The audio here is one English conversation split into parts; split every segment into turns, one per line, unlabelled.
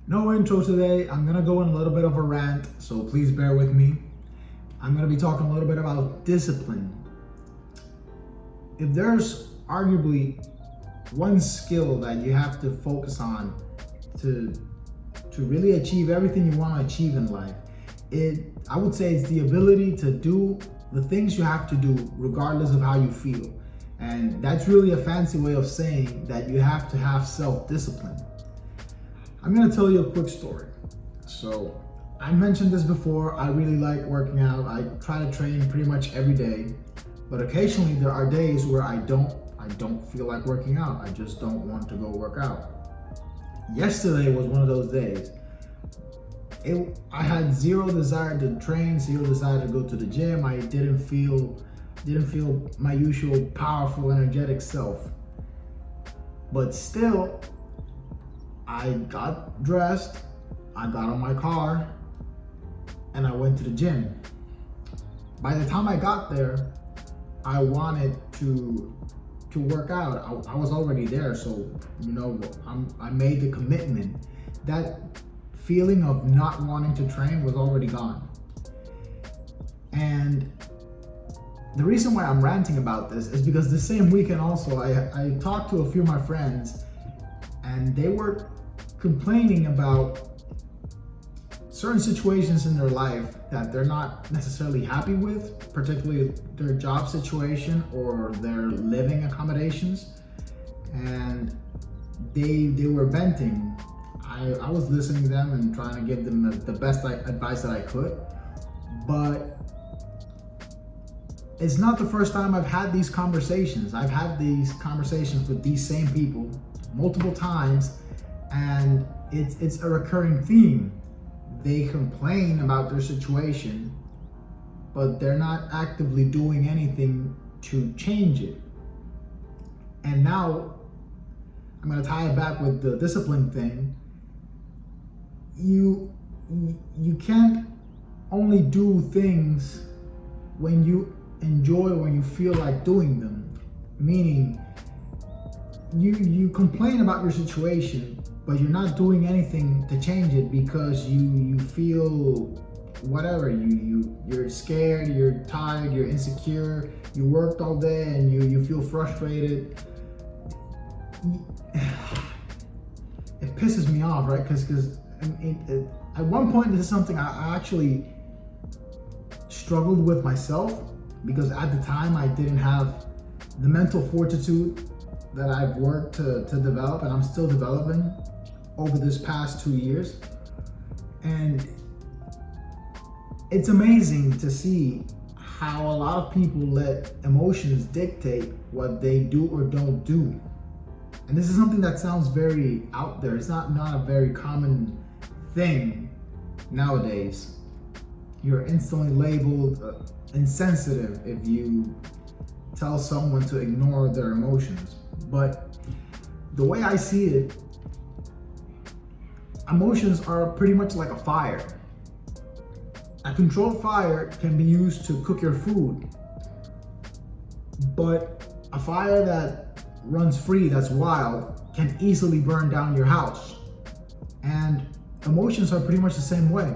No intro today. I'm gonna go in a little bit of a rant, so please bear with me. I'm gonna be talking a little bit about discipline. If there's arguably one skill that you have to focus on to really achieve everything you want to achieve in life, I would say it's the ability to do the things you have to do regardless of how you feel. And that's really a fancy way of saying that you have to have self-discipline. I'm gonna tell you a quick story. So I mentioned this before, I really like working out. I try to train pretty much every day, but occasionally there are days where I don't feel like working out. I just don't want to go work out. Yesterday was one of those days. I had zero desire to train, zero desire to go to the gym. I didn't feel my usual powerful, energetic self. But still, I got dressed, I got on my car, and I went to the gym. By the time I got there, I wanted to work out. I was already there, so I made the commitment. That feeling of not wanting to train was already gone. And the reason why I'm ranting about this is because the same weekend also, I talked to a few of my friends, and they were complaining about certain situations in their life that they're not necessarily happy with, particularly their job situation or their living accommodations, and they were venting. I was listening to them and trying to give them the best advice that I could, but it's not the first time I've had these conversations. I've had these conversations with these same people multiple times, and it's a recurring theme. They complain about their situation, but they're not actively doing anything to change it. And now I'm going to tie it back with the discipline thing. You can't only do things when you enjoy, when you feel like doing them. Meaning, you complain about your situation, but you're not doing anything to change it because you feel whatever. You're scared, you're tired, you're insecure, you worked all day and you feel frustrated. It pisses me off, right? Because at one point, this is something I actually struggled with myself, because at the time I didn't have the mental fortitude that I've worked to develop, and I'm still developing over this past 2 years. And it's amazing to see how a lot of people let emotions dictate what they do or don't do. And this is something that sounds very out there. It's not a very common thing nowadays. You're instantly labeled insensitive if you tell someone to ignore their emotions. But the way I see it, emotions are pretty much like a fire. A controlled fire can be used to cook your food, but a fire that runs free, that's wild, can easily burn down your house. And emotions are pretty much the same way.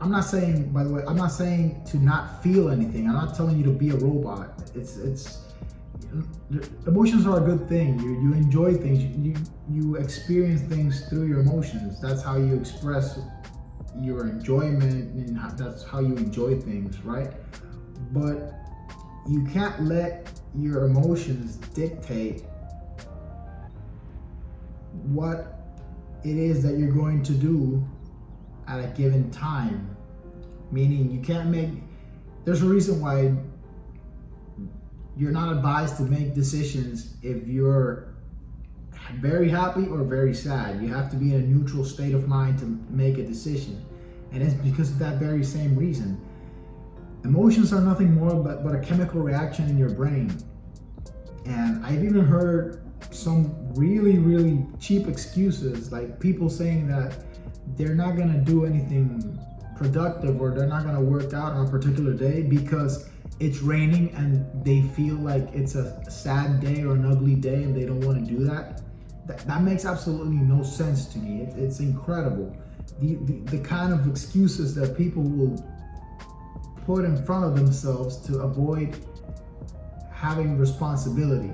I'm not saying, by the way, I'm not saying to not feel anything. I'm not telling you to be a robot. Emotions are a good thing. You enjoy things. You experience things through your emotions. That's how you express your enjoyment, and that's how you enjoy things, right? But you can't let your emotions dictate what it is that you're going to do at a given time. Meaning, you can't there's a reason why you're not advised to make decisions if you're very happy or very sad. You have to be in a neutral state of mind to make a decision. And it's because of that very same reason. Emotions are nothing more but a chemical reaction in your brain. And I've even heard some really, really cheap excuses, like people saying that they're not gonna do anything productive or they're not gonna work out on a particular day because it's raining and they feel like it's a sad day or an ugly day and they don't want to do that. that makes absolutely no sense to me. It's incredible. The kind of excuses that people will put in front of themselves to avoid having responsibility.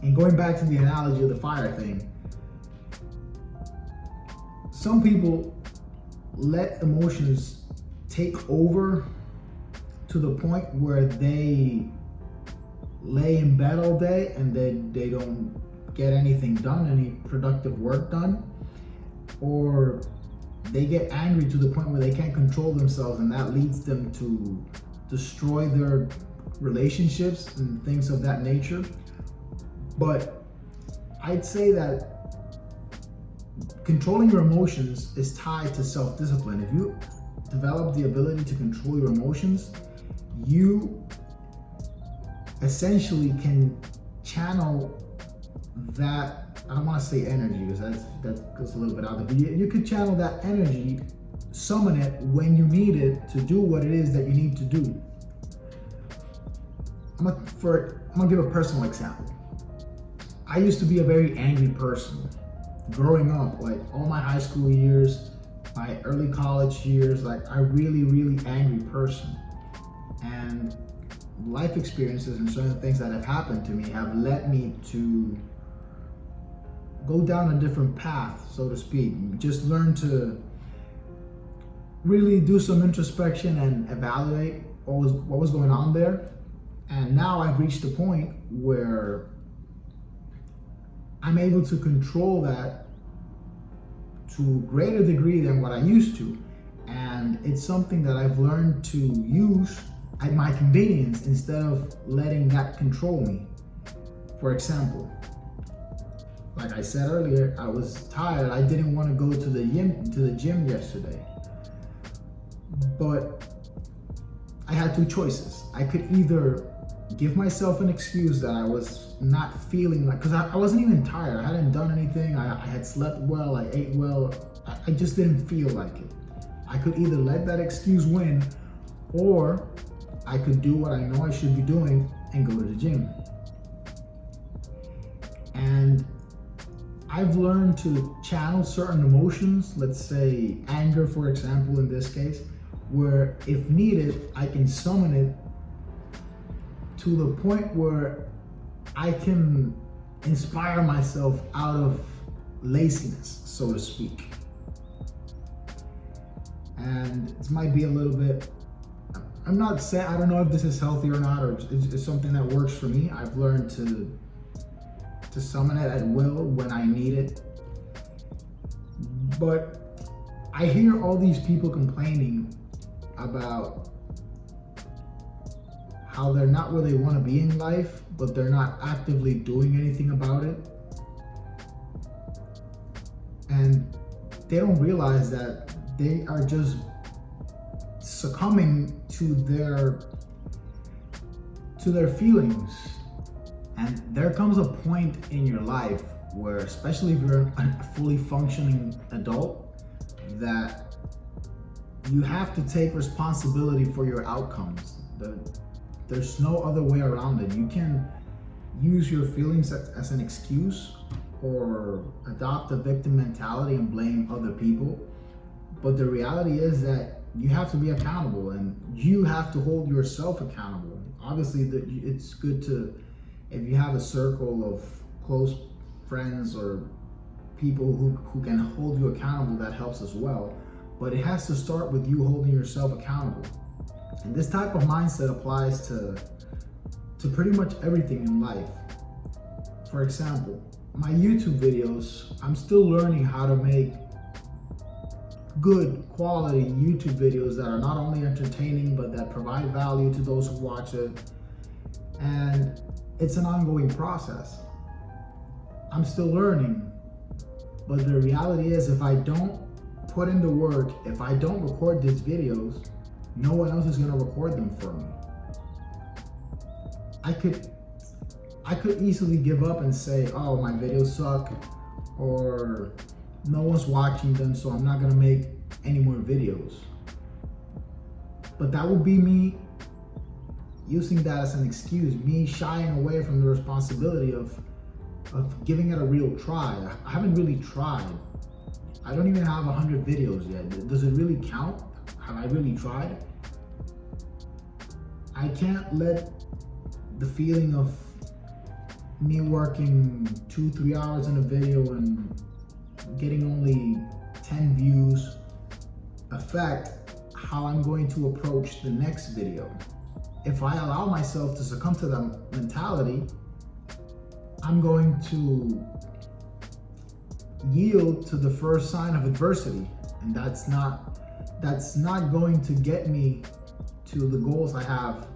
And going back to the analogy of the fire thing, some people let emotions take over to the point where they lay in bed all day and they don't get anything done, any productive work done, or they get angry to the point where they can't control themselves, and that leads them to destroy their relationships and things of that nature. But I'd say that controlling your emotions is tied to self-discipline. If you develop the ability to control your emotions, you essentially can channel that, I don't want to say energy because that goes a little bit out there, but you could channel that energy, summon it when you need it to do what it is that you need to do. I'm gonna give a personal example. I used to be a very angry person growing up, like all my high school years, my early college years, like I really angry person. And life experiences and certain things that have happened to me have led me to go down a different path, so to speak. Just learn to really do some introspection and evaluate what was going on there. And now I've reached a point where I'm able to control that to a greater degree than what I used to. And it's something that I've learned to use at my convenience instead of letting that control me. For example, like I said earlier, I was tired. I didn't want to go to the gym yesterday. But I had two choices. I could either give myself an excuse that I was not feeling like, because I wasn't even tired. I hadn't done anything. I had slept well. I ate well. I just didn't feel like it. I could either let that excuse win, or I could do what I know I should be doing and go to the gym. And I've learned to channel certain emotions, let's say anger, for example, in this case, where if needed, I can summon it to the point where I can inspire myself out of laziness, so to speak. And it might be a little bit, I'm not saying, I don't know if this is healthy or not, or it's something that works for me. I've learned to summon it at will when I need it. But I hear all these people complaining about how they're not where they want to be in life, but they're not actively doing anything about it. And they don't realize that they are just succumbing to their feelings. And there comes a point in your life where, especially if you're a fully functioning adult, that you have to take responsibility for your outcomes. There's no other way around it. You can use your feelings as an excuse or adopt a victim mentality and blame other people. But the reality is that you have to be accountable, and you have to hold yourself accountable. Obviously, it's good to, if you have a circle of close friends or people who can hold you accountable, that helps as well. But it has to start with you holding yourself accountable. And this type of mindset applies to pretty much everything in life. For example, my YouTube videos, I'm still learning how to make good quality YouTube videos that are not only entertaining, but that provide value to those who watch it. And it's an ongoing process. I'm still learning. But the reality is, if I don't put in the work, if I don't record these videos, no one else is going to record them for me. I could easily give up and say, oh, my videos suck, or no one's watching them, so I'm not going to make any more videos. But that would be me using that as an excuse, me shying away from the responsibility of of giving it a real try. I haven't really tried. I don't even have 100 videos yet. Does it really count? Have I really tried? I can't let the feeling of me working 2-3 hours in a video and getting only 10 views affect how I'm going to approach the next video. If I allow myself to succumb to that mentality, I'm going to yield to the first sign of adversity, and that's not going to get me to the goals I have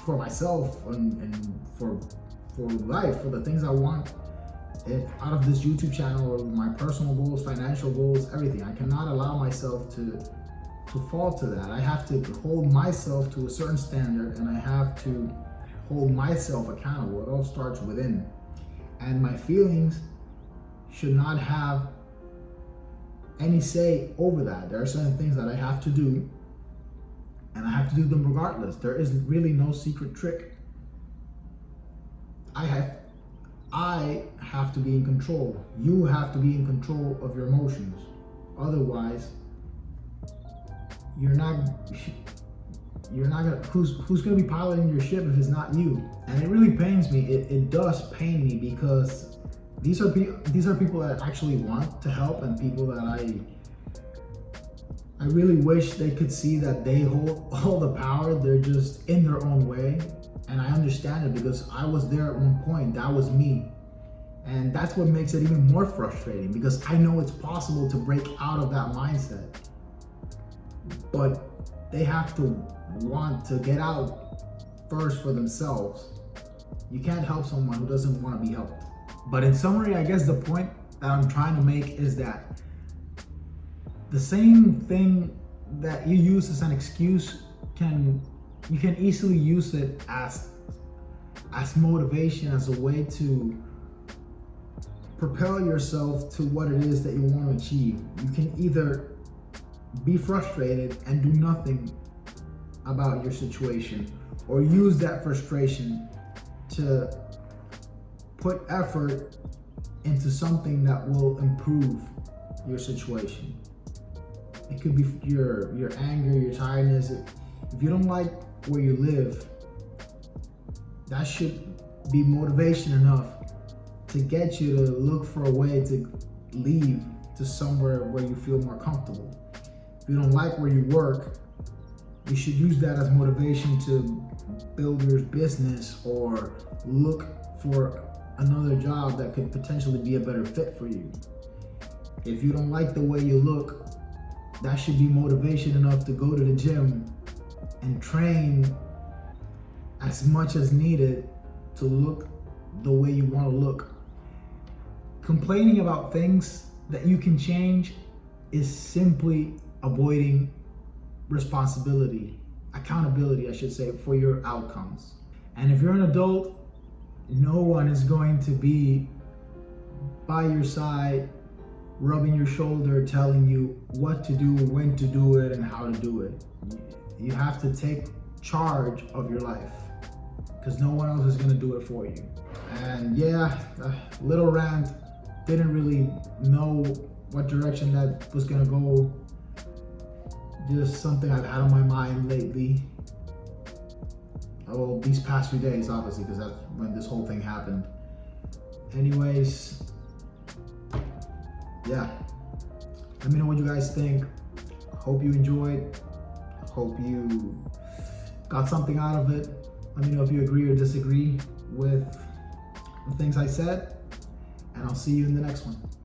for myself and for life, for the things I want out of this YouTube channel, or my personal goals, financial goals, everything. I cannot allow myself to fall to that. I have to hold myself to a certain standard, and I have to hold myself accountable. It all starts within. And my feelings should not have any say over that. There are certain things that I have to do, and I have to do them regardless. There is really no secret trick. I have to be in control. You have to be in control of your emotions. Otherwise, you're not gonna, who's gonna be piloting your ship if it's not you? And it really pains me. It does pain me, because these are people that actually want to help, and people that I really wish they could see that they hold all the power. They're just in their own way. And I understand it, because I was there at one point. That was me. And that's what makes it even more frustrating, because I know it's possible to break out of that mindset. But they have to want to get out first for themselves. You can't help someone who doesn't want to be helped. But in summary, I guess the point that I'm trying to make is that the same thing that you use as an excuse, you can easily use it as motivation, as a way to propel yourself to what it is that you want to achieve. You can either be frustrated and do nothing about your situation, or use that frustration to put effort into something that will improve your situation. It could be your anger, your tiredness. If you don't like where you live, that should be motivation enough to get you to look for a way to leave to somewhere where you feel more comfortable. If you don't like where you work, you should use that as motivation to build your business, or look for another job that could potentially be a better fit for you. If you don't like the way you look, that should be motivation enough to go to the gym and train as much as needed to look the way you want to look. Complaining about things that you can change is simply avoiding accountability, I should say, for your outcomes. And if you're an adult, no one is going to be by your side, rubbing your shoulder, telling you what to do, when to do it, and how to do it. You have to take charge of your life, because no one else is going to do it for you. And yeah, a little rant. Didn't really know what direction that was going to go. Just something I've had on my mind lately. Well, these past few days, obviously, because that's when this whole thing happened. Anyways, yeah. Let me know what you guys think. Hope you enjoyed. Hope you got something out of it. Let me know if you agree or disagree with the things I said. And I'll see you in the next one.